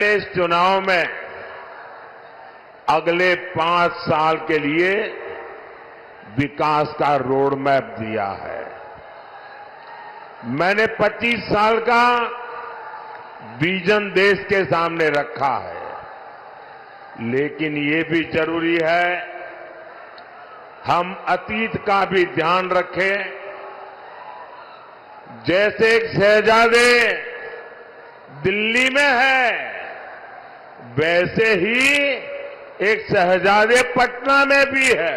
इस चुनाव में अगले 5 साल के लिए विकास का रोड मैप दिया है। मैंने 25 साल का विजन देश के सामने रखा है, लेकिन ये भी जरूरी है हम अतीत का भी ध्यान रखें। जैसे एक शहजादे दिल्ली में है, वैसे ही एक शहजादे पटना में भी है।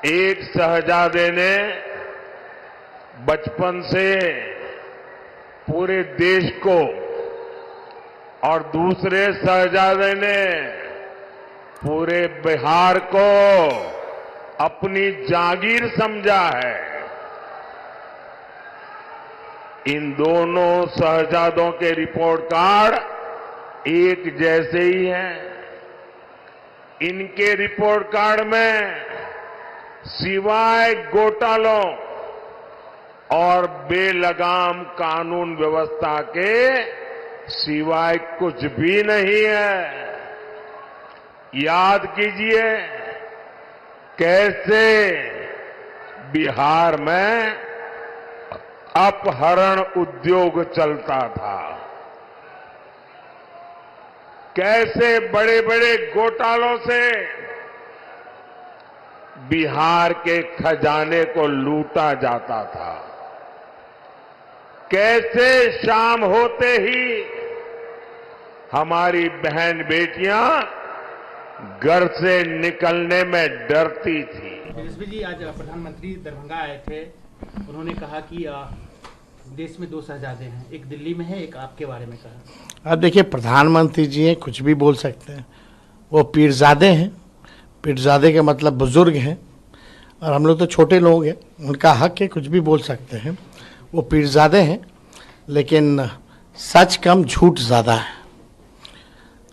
एक शहजादे ने बचपन से पूरे देश को और दूसरे शहजादे ने पूरे बिहार को अपनी जागीर समझा है। इन दोनों शहजादों के रिपोर्ट कार्ड एक जैसे ही हैं। इनके रिपोर्ट कार्ड में सिवाय घोटालों और बेलगाम कानून व्यवस्था के सिवाय कुछ भी नहीं है। याद कीजिए कैसे बिहार में अपहरण उद्योग चलता था, कैसे बड़े बड़े घोटालों से बिहार के खजाने को लूटा जाता था, कैसे शाम होते ही हमारी बहन बेटियां घर से निकलने में डरती थी। तेजस्वी जी, आज प्रधानमंत्री दरभंगा आए थे। उन्होंने कहा कि देश में 2 शहजादे हैं, एक दिल्ली में है, एक आपके बारे में कहा। अब देखिए, प्रधानमंत्री जी हैं, कुछ भी बोल सकते हैं। वो पीरजादे हैं, पीरजादे के मतलब बुजुर्ग हैं, और हम लोग तो छोटे लोग हैं, उनका हक है, कुछ भी बोल सकते हैं। वो पीरजादे हैं, लेकिन सच कम झूठ ज़्यादा है।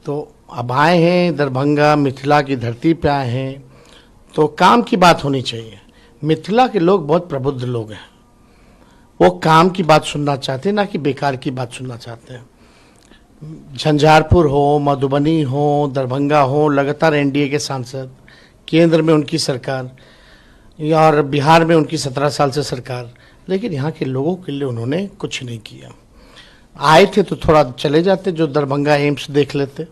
तो अब आए हैं दरभंगा, मिथिला की धरती पे आए हैं, तो काम की बात होनी चाहिए। मिथिला के लोग बहुत प्रबुद्ध लोग हैं, वो काम की बात सुनना चाहते हैं, ना कि बेकार की बात सुनना चाहते हैं। झंझारपुर हो, मधुबनी हो, दरभंगा हो, लगातार एनडीए के सांसद, केंद्र में उनकी सरकार और बिहार में उनकी 17 साल से सरकार, लेकिन यहाँ के लोगों के लिए उन्होंने कुछ नहीं किया। आए थे तो थोड़ा चले जाते, जो दरभंगा एम्स देख लेते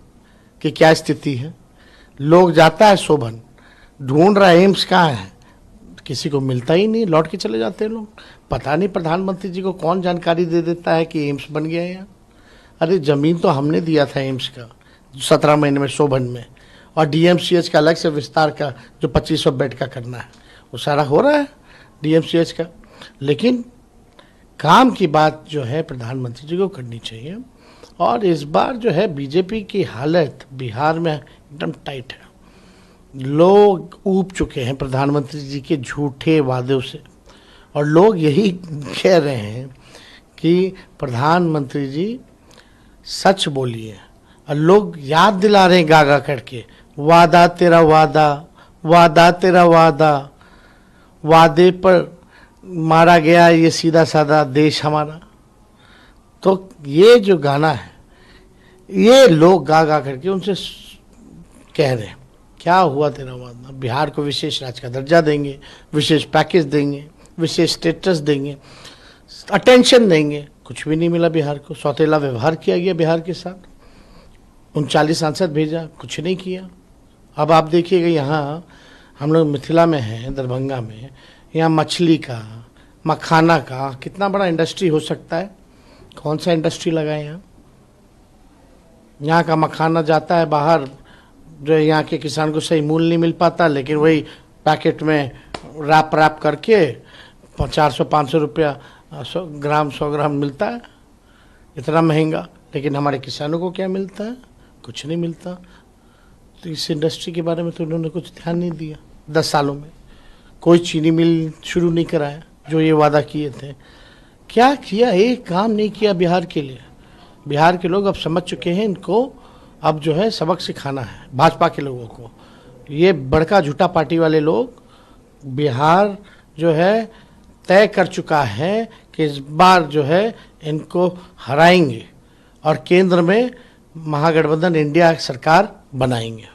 कि क्या स्थिति है। लोग जाता है शोभन, ढूंढ रहा है एम्स कहाँ है, किसी को मिलता ही नहीं, लौट के चले जाते हैं लोग। पता नहीं प्रधानमंत्री जी को कौन जानकारी दे देता है कि एम्स बन गया है यहाँ। अरे जमीन तो हमने दिया था एम्स का 17 महीने में शोभन में, और डीएमसीएच का अलग से विस्तार का जो 2500 बेड का करना है, वो सारा हो रहा है डीएमसीएच का। लेकिन काम की बात जो है प्रधानमंत्री जी को करनी चाहिए। और इस बार जो है बीजेपी की हालत बिहार में एकदम टाइट है। लोग ऊब चुके हैं प्रधानमंत्री जी के झूठे वादों से, और लोग यही कह रहे हैं कि प्रधानमंत्री जी सच बोलिए। और लोग याद दिला रहे हैं गा गा करके, वादा तेरा वादा, वादा तेरा वादा, वादे पर मारा गया ये सीधा साधा देश हमारा। तो ये जो गाना है, ये लोग गा गा करके उनसे कह रहे हैं क्या हुआ तेरा वादा। बिहार को विशेष राज्य का दर्जा देंगे, विशेष पैकेज देंगे, विशेष स्टेटस देंगे, अटेंशन देंगे। कुछ भी नहीं मिला बिहार को, सौतेला व्यवहार किया गया बिहार के साथ। 39 सांसद भेजा, कुछ नहीं किया। अब आप देखिएगा, यहाँ हम लोग मिथिला में हैं, दरभंगा में, यहाँ मछली का, मखाना का कितना बड़ा इंडस्ट्री हो सकता है। कौन सा इंडस्ट्री लगाए यहाँ? यहाँ का मखाना जाता है बाहर, जो यहाँ के किसान को सही मूल्य नहीं मिल पाता, लेकिन वही पैकेट में रैप करके 400-500 रुपया 100 ग्राम मिलता है, इतना महंगा। लेकिन हमारे किसानों को क्या मिलता है? कुछ नहीं मिलता। तो इस इंडस्ट्री के बारे में तो उन्होंने कुछ ध्यान नहीं दिया। 10 सालों में कोई चीनी मिल शुरू नहीं कराया, जो ये वादा किए थे। क्या किया? एक काम नहीं किया बिहार के लिए। बिहार के लोग अब समझ चुके हैं, इनको अब जो है सबक सिखाना है भाजपा के लोगों को। ये बड़का झूठा पार्टी वाले लोग बिहार जो है तय कर चुका है कि इस बार जो है इनको हराएंगे। और केंद्र में महागठबंधन इंडिया सरकार बनाएंगे।